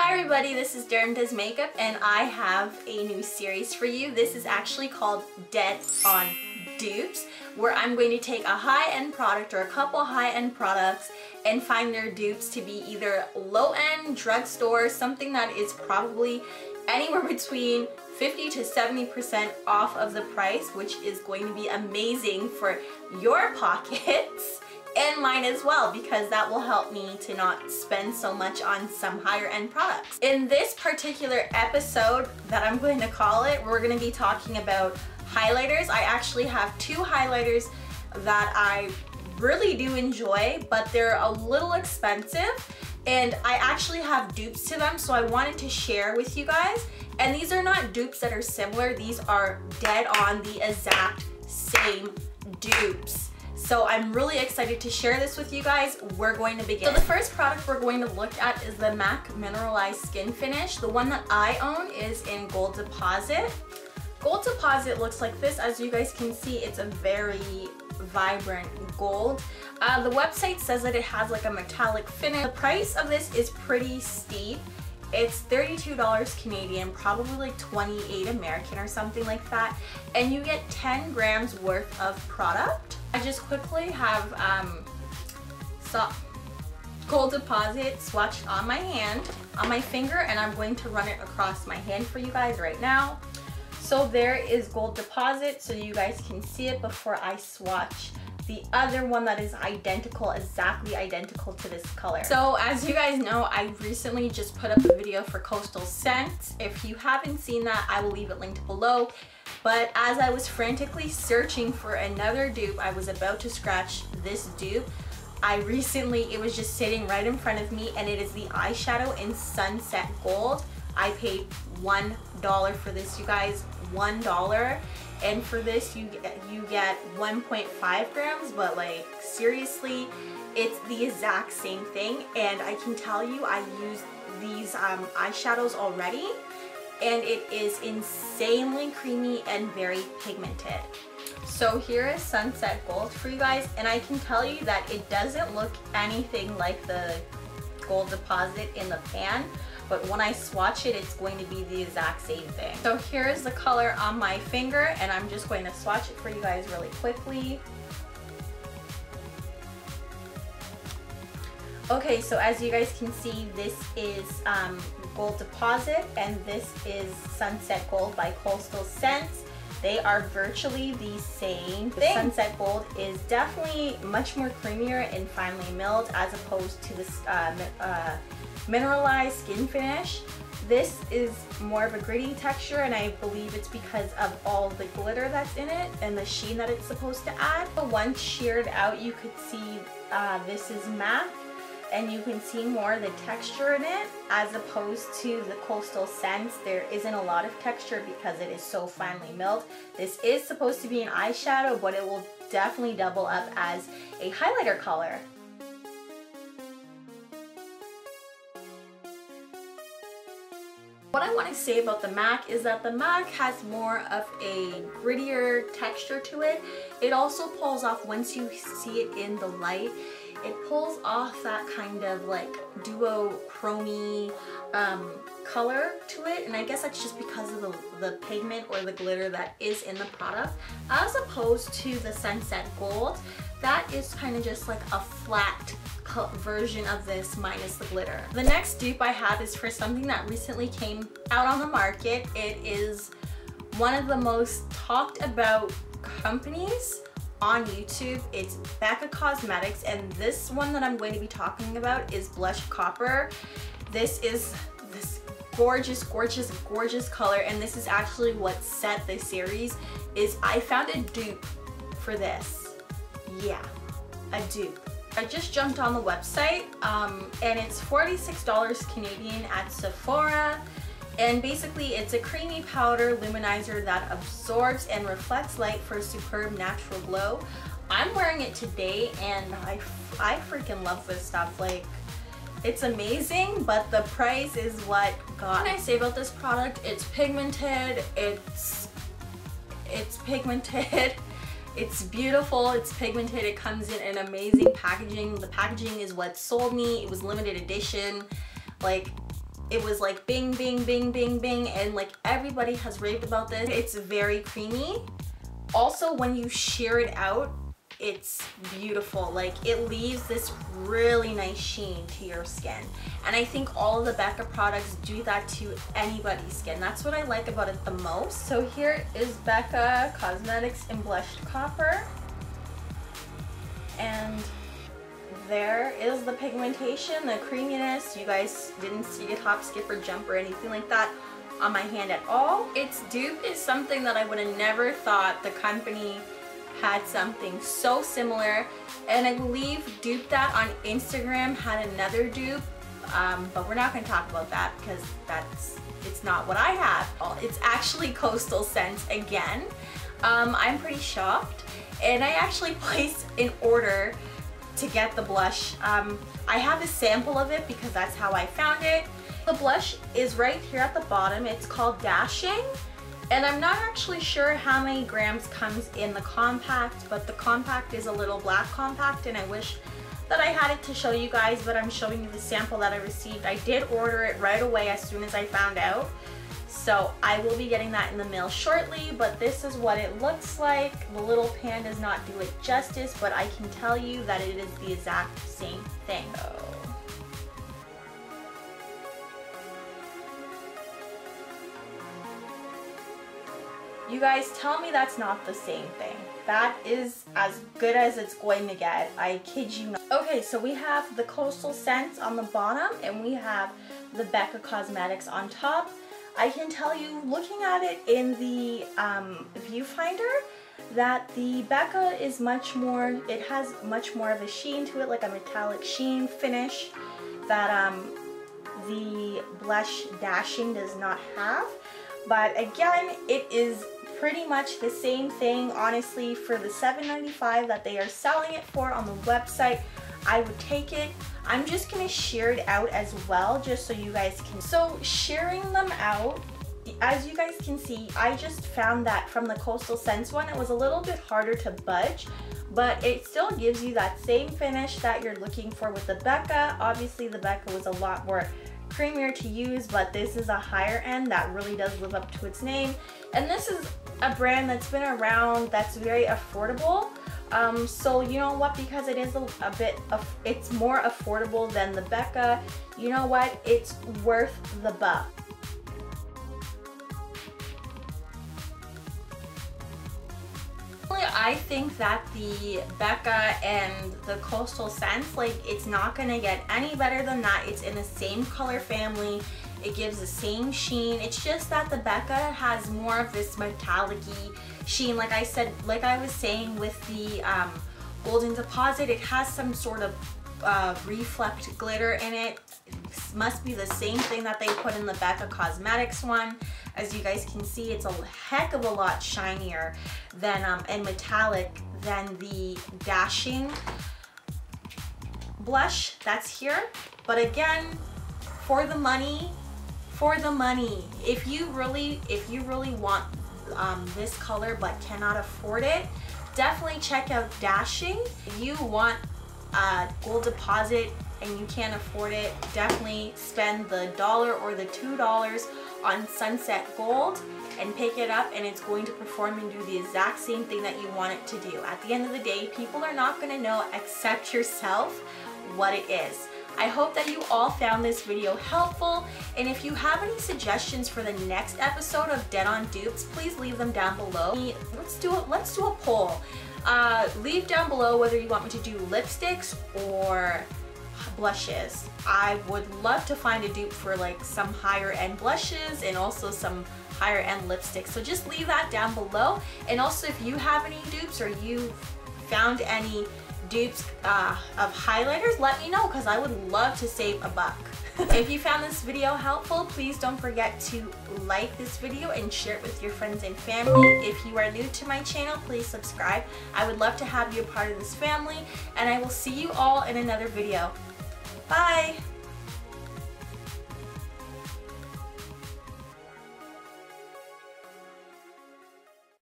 Hi everybody, this is Darren Does Makeup and I have a new series for you. This is actually called DEAD on Dupes, where I'm going to take a high-end product or a couple high-end products and find their dupes to be either low-end, drugstore, something that is probably anywhere between 50 to 70% off of the price, which is going to be amazing for your pockets and mine as well, because that will help me to not spend so much on some higher end products. In this particular episode that I'm going to call it, we're going to be talking about highlighters. I actually have two highlighters that I really do enjoy, but they're a little expensive and I actually have dupes to them, so I wanted to share with you guys. And these are not dupes that are similar, these are dead on the exact same dupes. So I'm really excited to share this with you guys. We're going to begin. So the first product we're going to look at is the MAC Mineralize Skin Finish. The one that I own is in Gold Deposit. Gold Deposit looks like this. As you guys can see, it's a very vibrant gold. The website says that it has like a metallic finish. The price of this is pretty steep. It's $32 Canadian, probably like 28 American or something like that. And you get 10 grams worth of product. I just quickly have Gold Deposit swatched on my hand, on my finger, and I'm going to run it across my hand for you guys right now. So there is Gold Deposit, so you guys can see it before I swatch the other one that is identical, exactly identical to this color. So as you guys know, I recently just put up a video for Coastal Scents. If you haven't seen that, I will leave it linked below. But as I was frantically searching for another dupe, I was about to scratch this dupe. It was just sitting right in front of me, and it is the eyeshadow in Sunset Gold. I paid $1 for this, you guys, $1. And for this, you get 1.5 grams, but like seriously, it's the exact same thing. And I can tell you, I use these eyeshadows already, and it is insanely creamy and very pigmented. So here is Sunset Gold for you guys, and I can tell you that it doesn't look anything like the Gold Deposit in the pan, but when I swatch it, it's going to be the exact same thing. So here is the color on my finger, and I'm just going to swatch it for you guys really quickly. Okay, so as you guys can see, this is Gold Deposit, and this is Sunset Gold by Coastal Scents. They are virtually the same thing. Sunset Gold is definitely much more creamier and finely milled as opposed to this Mineralized Skin Finish. This is more of a gritty texture, and I believe it's because of all the glitter that's in it and the sheen that it's supposed to add. Once sheared out, you could see this is matte, and you can see more of the texture in it as opposed to the Coastal Scents. There isn't a lot of texture because it is so finely milled. This is supposed to be an eyeshadow, but it will definitely double up as a highlighter color. What I want to say about the MAC is that the MAC has more of a grittier texture to it. It also pulls off, once you see it in the light, it pulls off that kind of like duochrome color to it, and I guess that's just because of the pigment or the glitter that is in the product, as opposed to the Sunset Gold. That is kind of just like a flat version of this minus the glitter. The next dupe I have is for something that recently came out on the market. It is one of the most talked about companies on YouTube. It's BECCA Cosmetics, and this one that I'm going to be talking about is Blush Copper. This is this gorgeous, gorgeous, gorgeous color, and this is actually what set this series. Is I found a dupe for this. Yeah, a dupe. I just jumped on the website, and it's $46 Canadian at Sephora. And basically it's a creamy powder luminizer that absorbs and reflects light for a superb natural glow. I'm wearing it today, and I freaking love this stuff. Like, it's amazing, but the price is what got me. What can I say about this product? It's pigmented, it's pigmented. It's beautiful, it's pigmented, it comes in an amazing packaging. The packaging is what sold me. It was limited edition. Like, it was like bing, bing, bing, bing, bing, and like everybody has raved about this. It's very creamy. Also, when you shear it out, it's beautiful. Like, it leaves this really nice sheen to your skin. And I think all of the BECCA products do that to anybody's skin. That's what I like about it the most. So here is BECCA Cosmetics in Blushed Copper. And there is the pigmentation, the creaminess. You guys didn't see a hop, skip, or jump or anything like that on my hand at all. Its dupe is something that I would have never thought the company had something so similar, and I believe Dupe That on Instagram had another dupe, but we're not going to talk about that because it's not what I have. It's actually Coastal Scents again. I'm pretty shocked, and I actually placed an order to get the blush. I have a sample of it because that's how I found it. The blush is right here at the bottom. It's called Dashing. And I'm not actually sure how many grams comes in the compact, but the compact is a little black compact, and I wish that I had it to show you guys, but I'm showing you the sample that I received. I did order it right away as soon as I found out. So I will be getting that in the mail shortly, but this is what it looks like. The little pan does not do it justice, but I can tell you that it is the exact same thing. You guys tell me that's not the same thing. That is as good as it's going to get. I kid you not. Okay, so we have the Coastal Scents on the bottom, and we have the BECCA Cosmetics on top. I can tell you, looking at it in the viewfinder, that the BECCA is much more, it has much more of a sheen to it, like a metallic sheen finish that the blush Dashing does not have. But again, it is pretty much the same thing. Honestly, for the $7.95 that they are selling it for on the website, I would take it. I'm just gonna shear it out as well, just so you guys can. So shearing them out, as you guys can see, I just found that from the Coastal Scents one, it was a little bit harder to budge, but it still gives you that same finish that you're looking for with the BECCA. Obviously, the BECCA was a lot more creamier to use, but this is a higher end that really does live up to its name. And this is a brand that's been around, that's very affordable. So you know what, because it is a bit of, it's more affordable than the BECCA, you know what, it's worth the buck. I think that the BECCA and the Coastal Scents, like, it's not gonna get any better than that. It's in the same color family. It gives the same sheen. It's just that the BECCA has more of this metallic-y sheen. Like I said, like I was saying with the Golden Deposit, it has some sort of reflect glitter in it. It must be the same thing that they put in the BECCA Cosmetics one. As you guys can see, it's a heck of a lot shinier than and metallic than the Dashing blush that's here. But again, for the money, if you really want this color but cannot afford it, definitely check out Dashing. If you want Gold Deposit and you can't afford it, definitely spend the $1 or the $2 on Sunset Gold and pick it up, and it's going to perform and do the exact same thing that you want it to do. At the end of the day, people are not going to know except yourself what it is. I hope that you all found this video helpful, and if you have any suggestions for the next episode of Dead on Dupes, please leave them down below. Let's do a poll. Leave down below whether you want me to do lipsticks or blushes. I would love to find a dupe for like some higher end blushes and also some higher end lipsticks. So just leave that down below. And also, if you have any dupes or you found any dupes of highlighters, let me know, because I would love to save a buck. If you found this video helpful, please don't forget to like this video and share it with your friends and family. If you are new to my channel, please subscribe. I would love to have you a part of this family, and I will see you all in another video. Bye!